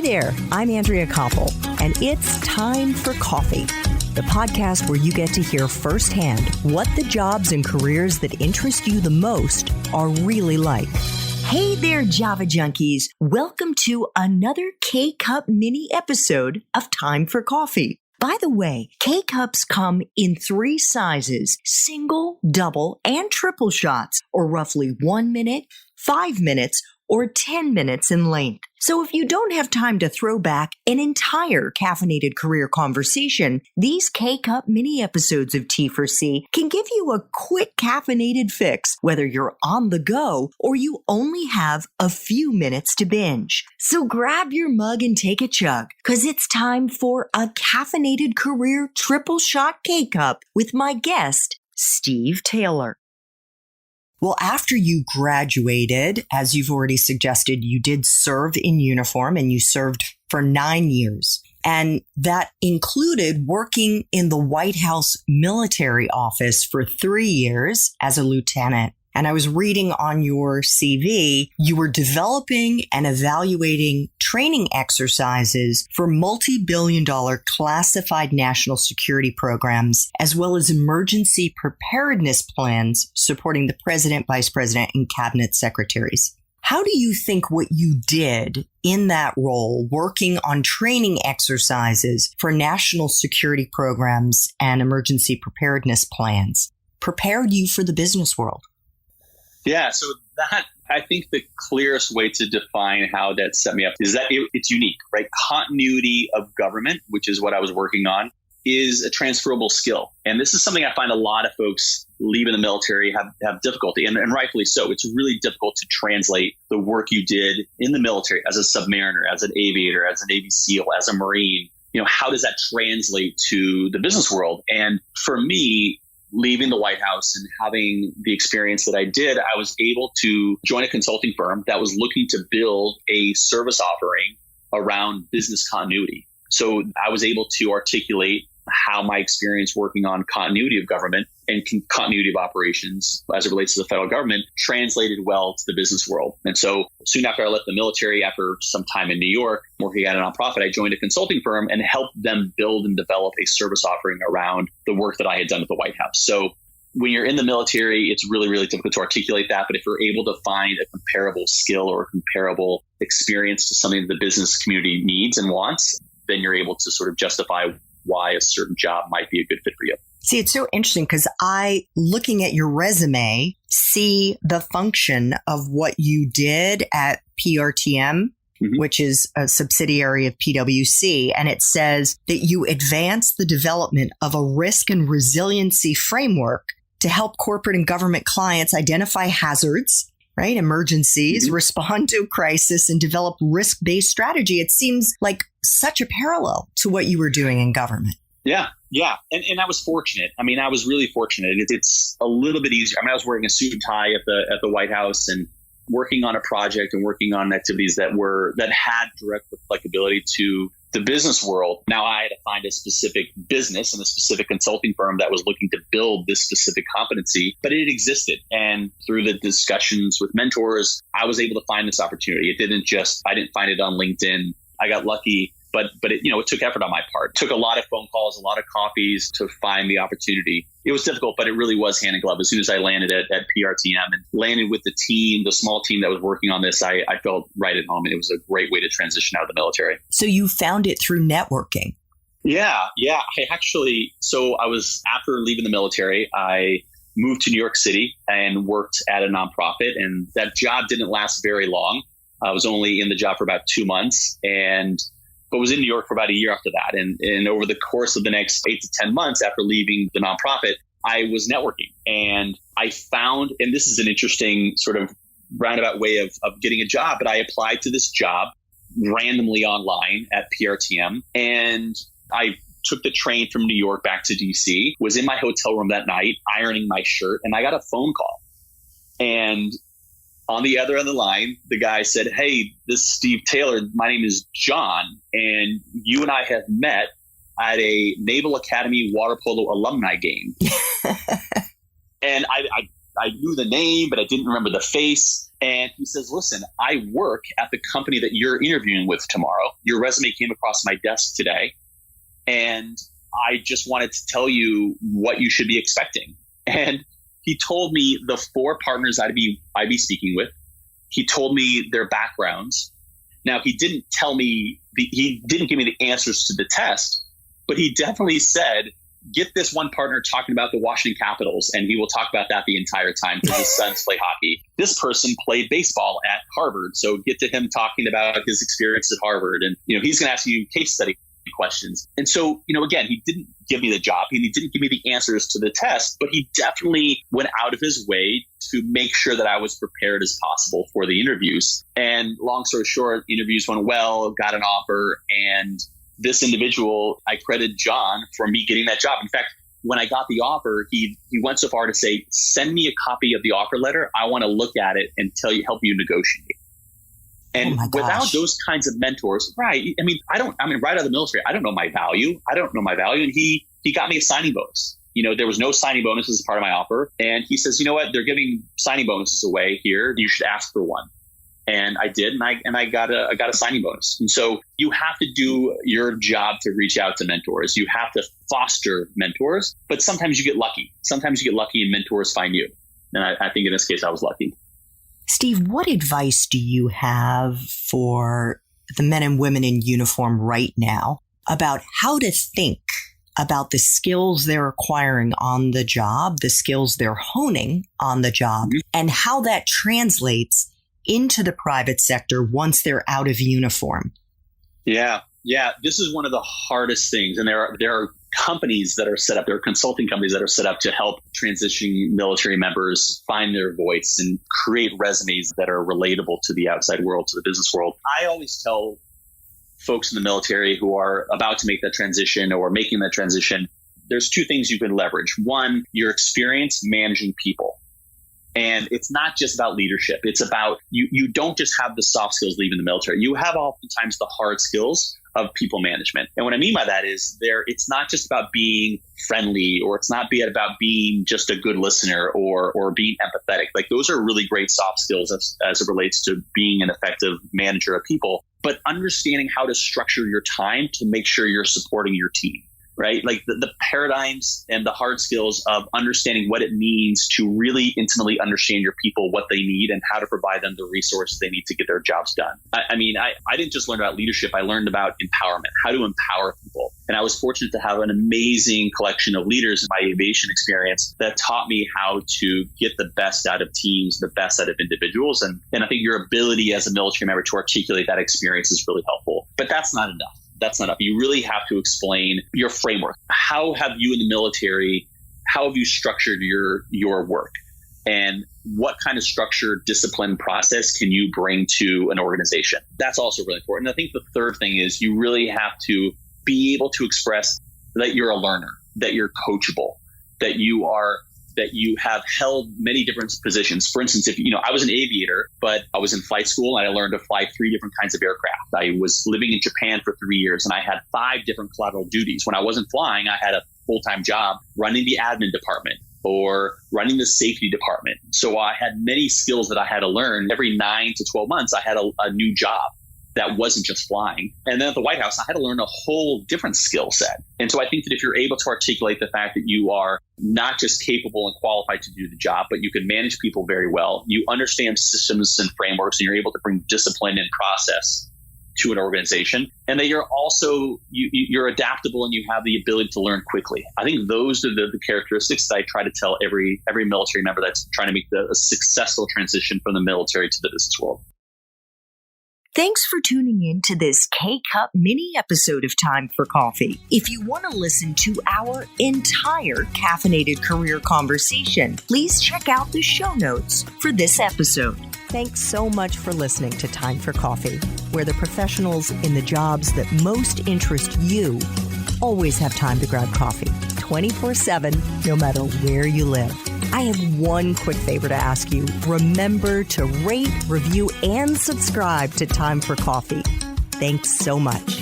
Hi there, I'm Andrea Koppel, and it's time for coffee, the podcast where you get to hear firsthand what the jobs and careers that interest you the most are really like. Hey there, Java junkies. Welcome to another K-Cup mini episode of Time for Coffee. By the way, K-Cups come in 3 sizes, single, double, and triple shots, or roughly 1 minute, 5 minutes, or 10 minutes in length. So if you don't have time to throw back an entire caffeinated career conversation, these K-Cup mini episodes of T4C can give you a quick caffeinated fix, whether you're on the go or you only have a few minutes to binge. So grab your mug and take a chug, because it's time for a caffeinated career triple shot K-Cup with my guest, Steve Taylor. Well, after you graduated, as you've already suggested, you did serve in uniform and you served for 9 years. And that included working in the White House military office for 3 years as a lieutenant. And I was reading on your CV, you were developing and evaluating training exercises for multi-billion-dollar classified national security programs, as well as emergency preparedness plans supporting the president, vice president, and cabinet secretaries. How do you think what you did in that role, working on training exercises for national security programs and emergency preparedness plans, prepared you for the business world? Yeah, so that, I think the clearest way to define how that set me up is that it's unique, right? Continuity of government, which is what I was working on, is a transferable skill. And this is something I find a lot of folks leaving the military have difficulty, and rightfully so. It's really difficult to translate the work you did in the military as a submariner, as an aviator, as a Navy SEAL, as a Marine. You know, how does that translate to the business world? And for me, leaving the White House and having the experience that I did, I was able to join a consulting firm that was looking to build a service offering around business continuity. So I was able to articulate how my experience working on continuity of government and continuity of operations as it relates to the federal government translated well to the business world. And so soon after I left the military, after some time in New York working at a nonprofit, I joined a consulting firm and helped them build and develop a service offering around the work that I had done at the White House. So when you're in the military, it's really, really difficult to articulate that. But if you're able to find a comparable skill or a comparable experience to something that the business community needs and wants, then you're able to sort of justify why a certain job might be a good fit for you. See, it's so interesting because looking at your resume, see the function of what you did at PRTM, which is a subsidiary of PwC. And it says that you advance the development of a risk and resiliency framework to help corporate and government clients identify hazards, right? Emergencies, respond to a crisis, and develop risk-based strategy. It seems like such a parallel to what you were doing in government. Yeah. And I was fortunate. I mean, I was really fortunate. It's a little bit easier. I mean, I was wearing a suit and tie at the White House and working on a project and working on activities that had direct applicability to the business world. Now I had to find a specific business and a specific consulting firm that was looking to build this specific competency, but it existed. And through the discussions with mentors, I was able to find this opportunity. I didn't find it on LinkedIn. I got lucky, but it took effort on my part. It took a lot of phone calls, a lot of coffees to find the opportunity. It was difficult, but it really was hand in glove. As soon as I landed at PRTM and landed with the small team that was working on this, I felt right at home. And it was a great way to transition out of the military. So you found it through networking? Yeah. After leaving the military, I moved to New York City and worked at a nonprofit. And that job didn't last very long. I was only in the job for about 2 months, but was in New York for about a year after that. And over the course of the next 8 to 10 months after leaving the nonprofit, I was networking. And I found, and this is an interesting sort of roundabout way of getting a job, but I applied to this job randomly online at PRTM. And I took the train from New York back to DC, was in my hotel room that night, ironing my shirt, and I got a phone call. And on the other end of the line, the guy said, "Hey, this is Steve Taylor. My name is John, and you and I have met at a Naval Academy water polo alumni game." And I I knew the name, but I didn't remember the face. And he says, listen, I work at the company that you're interviewing with tomorrow. Your resume came across my desk today. And I just wanted to tell you what you should be expecting. And he told me the 4 partners I'd be speaking with. He told me their backgrounds. Now, he didn't tell me, he didn't give me the answers to the test, but he definitely said, get this one partner talking about the Washington Capitals, and he will talk about that the entire time because his sons play hockey. This person played baseball at Harvard, so get to him talking about his experience at Harvard. And, he's going to ask you case study questions. And so, again, he didn't give me the job. He didn't give me the answers to the test, but he definitely went out of his way to make sure that I was prepared as possible for the interviews. And long story short, interviews went well, got an offer, and this individual, I credit John for me getting that job. In fact, when I got the offer, he went so far to say, send me a copy of the offer letter. I want to look at it and help you negotiate. And without those kinds of mentors, right? right out of the military, I don't know my value. And he got me a signing bonus. There was no signing bonus as part of my offer. And he says, you know what? They're giving signing bonuses away here. You should ask for one. And I did, and I got a signing bonus. And so you have to do your job to reach out to mentors. You have to foster mentors, but sometimes you get lucky. Sometimes you get lucky and mentors find you. And I think in this case, I was lucky. Steve, what advice do you have for the men and women in uniform right now about how to think about the skills they're acquiring on the job, the skills they're honing on the job, and how that translates into the private sector once they're out of uniform? Yeah. This is one of the hardest things. And there are companies that are set up, there are consulting companies that are set up to help transitioning military members find their voice and create resumes that are relatable to the outside world, to the business world. I always tell folks in the military who are about to make that transition or making that transition, there's 2 things you can leverage. One, your experience managing people. And it's not just about leadership. It's about you don't just have the soft skills leaving the military. You have oftentimes the hard skills of people management. And what I mean by that is it's not just about being friendly, or it's not about being just a good listener or being empathetic. Like, those are really great soft skills as it relates to being an effective manager of people, but understanding how to structure your time to make sure you're supporting your team. Right? Like the paradigms and the hard skills of understanding what it means to really intimately understand your people, what they need, and how to provide them the resources they need to get their jobs done. I didn't just learn about leadership. I learned about empowerment, how to empower people. And I was fortunate to have an amazing collection of leaders in my aviation experience that taught me how to get the best out of teams, the best out of individuals. And I think your ability as a military member to articulate that experience is really helpful. But that's not enough. You really have to explain your framework. How have you in the military, how have you structured your work? And what kind of structured discipline process can you bring to an organization? That's also really important. And I think the third thing is you really have to be able to express that you're a learner, that you're coachable, that you have held many different positions. For instance, if I was an aviator, but I was in flight school and I learned to fly 3 different kinds of aircraft. I was living in Japan for 3 years and I had 5 different collateral duties. When I wasn't flying, I had a full-time job running the admin department or running the safety department. So I had many skills that I had to learn. Every 9 to 12 months, I had a new job that wasn't just flying. And then at the White House, I had to learn a whole different skill set. And so I think that if you're able to articulate the fact that you are not just capable and qualified to do the job, but you can manage people very well, you understand systems and frameworks, and you're able to bring discipline and process to an organization, and that you're also, you're adaptable and you have the ability to learn quickly. I think those are the characteristics that I try to tell every military member that's trying to make a successful transition from the military to the business world. Thanks for tuning in to this K-Cup mini episode of Time for Coffee. If you want to listen to our entire caffeinated career conversation, please check out the show notes for this episode. Thanks so much for listening to Time for Coffee, where the professionals in the jobs that most interest you always have time to grab coffee, 24/7, no matter where you live. I have one quick favor to ask you. Remember to rate, review, and subscribe to Time for Coffee. Thanks so much.